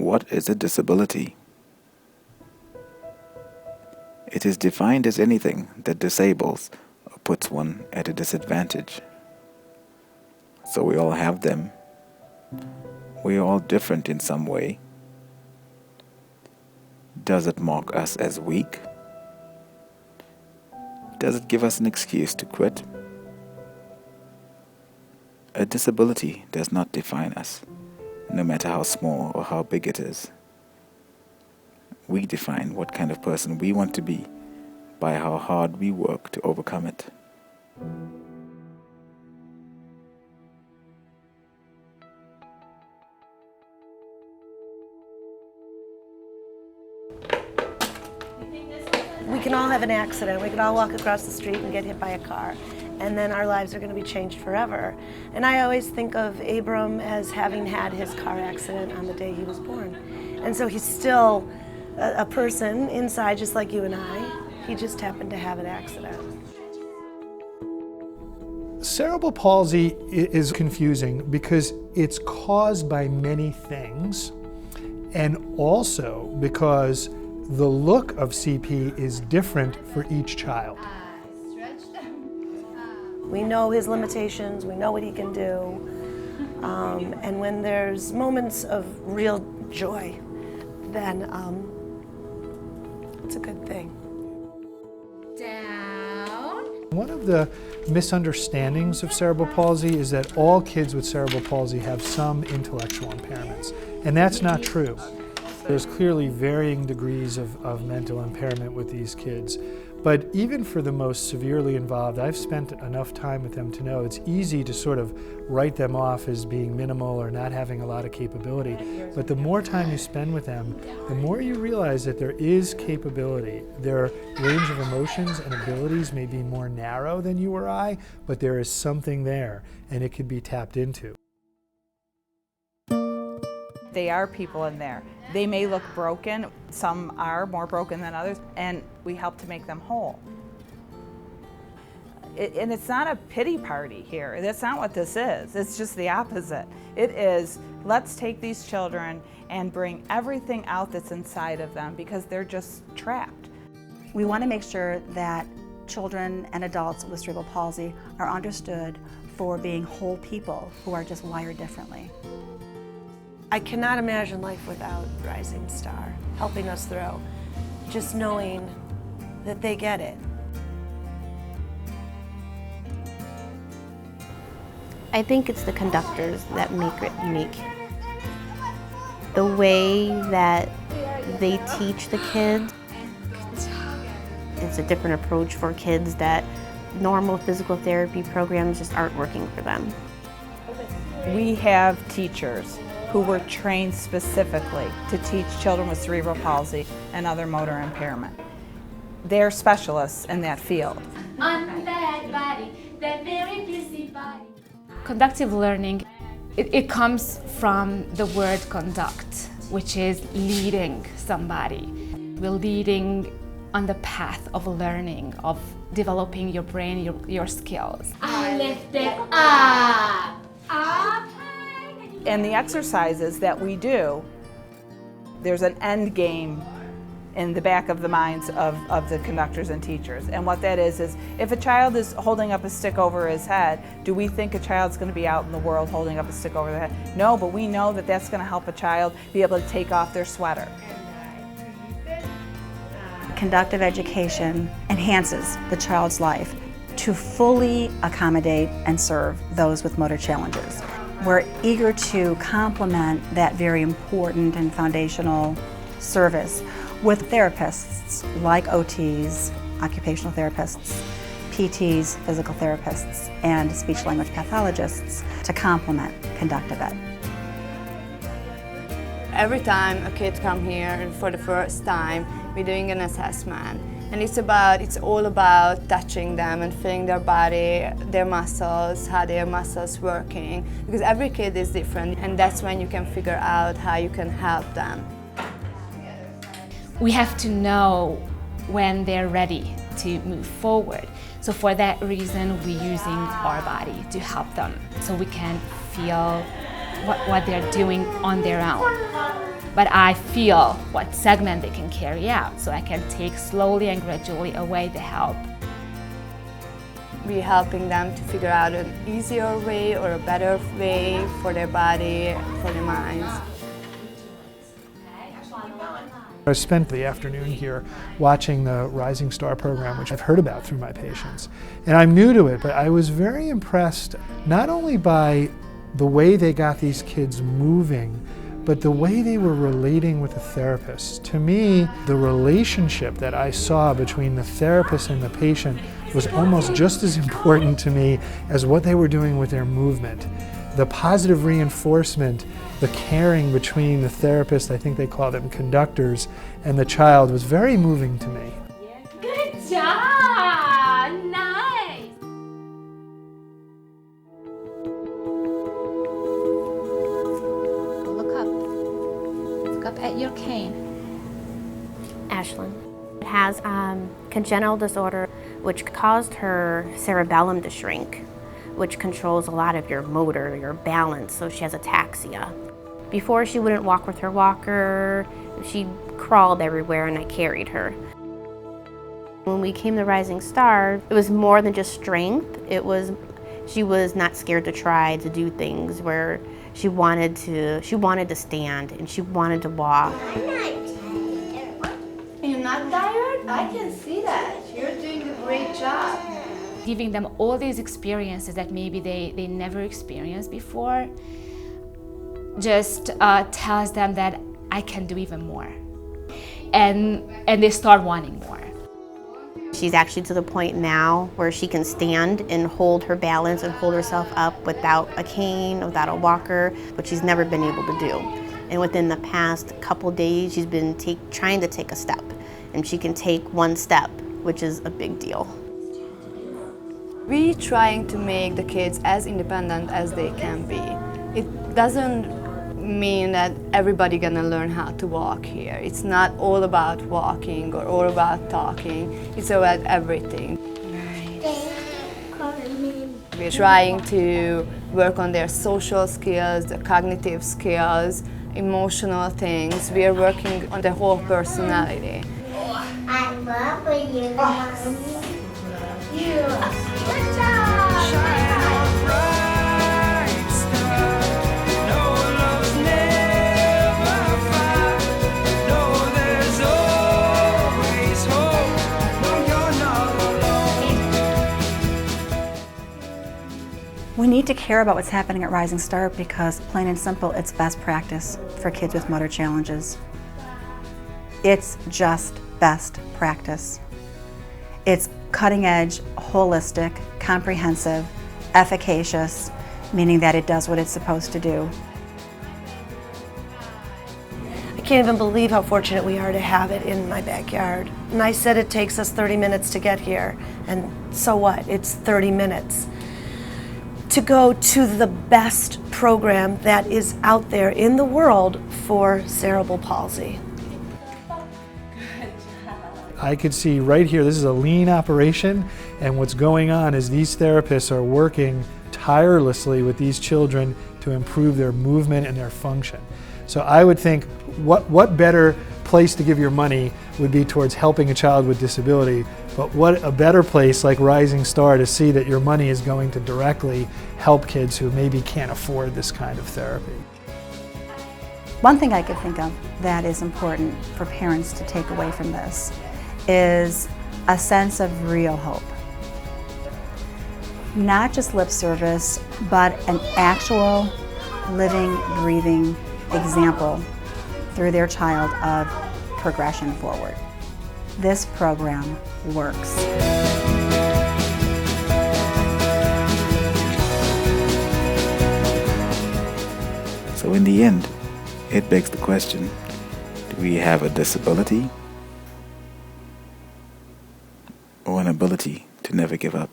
What is a disability? It is defined as anything that disables or puts one at a disadvantage. So we all have them. We are all different in some way. Does it mark us as weak? Does it give us an excuse to quit? A disability does not define us, no matter how small or how big it is. We define what kind of person we want to be by how hard we work to overcome it. We can all have an accident. We can all walk across the street and get hit by a car, and then our lives are going to be changed forever. And I always think of Abram as having had his car accident on the day he was born. And so he's still a person inside just like you and I. He just happened to have an accident. Cerebral palsy is confusing because it's caused by many things, and also because the look of CP is different for each child. We know his limitations, we know what he can do, and when there's moments of real joy, then it's a good thing. Down. One of the misunderstandings of cerebral palsy is that all kids with cerebral palsy have some intellectual impairments, and that's not true. There's clearly varying degrees of mental impairment with these kids. But even for the most severely involved, I've spent enough time with them to know it's easy to sort of write them off as being minimal or not having a lot of capability. But the more time you spend with them, the more you realize that there is capability. Their range of emotions and abilities may be more narrow than you or I, but there is something there, and it could be tapped into. They are people in there. They may look broken, some are more broken than others, and we help to make them whole. And it's not a pity party here. That's not what this is. It's just the opposite. It is, let's take these children and bring everything out that's inside of them because they're just trapped. We want to make sure that children and adults with cerebral palsy are understood for being whole people who are just wired differently. I cannot imagine life without Rising Star helping us through, just knowing that they get it. I think it's the conductors that make it unique. The way that they teach the kids, it's a different approach for kids that normal physical therapy programs just aren't working for them. We have teachers who were trained specifically to teach children with cerebral palsy and other motor impairment. They're specialists in that field. On that body, that very busy body. Conductive learning, it comes from the word conduct, which is leading somebody. We're leading on the path of learning, of developing your brain, your skills. I lift it up, up. And the exercises that we do, there's an end game in the back of the minds of the conductors and teachers. And what that is if a child is holding up a stick over his head, do we think a child's going to be out in the world holding up a stick over their head? No, but we know that that's going to help a child be able to take off their sweater. Conductive education enhances the child's life to fully accommodate and serve those with motor challenges. We're eager to complement that very important and foundational service with therapists like OTs, occupational therapists, PTs, physical therapists, and speech-language pathologists to complement conductive ed. Every time a kid comes here for the first time, we're doing an assessment. And it's all about touching them and feeling their body, their muscles, how their muscles working. Because every kid is different, and that's when you can figure out how you can help them. We have to know when they're ready to move forward. So for that reason, we're using our body to help them so we can feel what they're doing on their own. but I feel what segment they can carry out, so I can take slowly and gradually away the help. We're helping them to figure out an easier way or a better way for their body, for their minds. I spent the afternoon here watching the Rising Star program, which I've heard about through my patients. And I'm new to it, but I was very impressed not only by the way they got these kids moving, but the way they were relating with the therapists. To me, the relationship that I saw between the therapist and the patient was almost just as important to me as what they were doing with their movement. The positive reinforcement, the caring between the therapist, I think they call them conductors, and the child was very moving to me. Good job! Nice! Look up. Look up at your cane. Ashlyn has congenital disorder which caused her cerebellum to shrink, which controls a lot of your motor, your balance, so she has ataxia. Before, she wouldn't walk with her walker. She crawled everywhere and I carried her. When we came to Rising Star, it was more than just strength. She was not scared to try to do things where she wanted to stand and she wanted to walk. You're not tired? I can see that. You're doing a great job. Giving them all these experiences that maybe they never experienced before just tells them that I can do even more. And they start wanting more. She's actually to the point now where she can stand and hold her balance and hold herself up without a cane, without a walker, which she's never been able to do. And within the past couple days, she's been trying to take a step. And she can take one step, which is a big deal. We're trying to make the kids as independent as they can be. It doesn't mean that everybody gonna learn how to walk here. It's not all about walking or all about talking. It's about everything. We're trying to work on their social skills, the cognitive skills, emotional things. We are working on the whole personality. I love you, Mommy. Good job! We need to care about what's happening at Rising Star because, plain and simple, it's best practice for kids with motor challenges. It's just best practice. It's cutting edge, holistic, comprehensive, efficacious, meaning that it does what it's supposed to do. I can't even believe how fortunate we are to have it in my backyard. And I said it takes us 30 minutes to get here, and so what? It's 30 minutes. To go to the best program that is out there in the world for cerebral palsy. I could see right here, this is a lean operation, and what's going on is these therapists are working tirelessly with these children to improve their movement and their function. So I would think, what better place to give your money would be towards helping a child with disability, but what a better place like Rising Star to see that your money is going to directly help kids who maybe can't afford this kind of therapy. One thing I could think of that is important for parents to take away from this is a sense of real hope. Not just lip service, but an actual living, breathing example through their child of progression forward. This program works. So in the end, it begs the question, do we have a disability or an ability to never give up?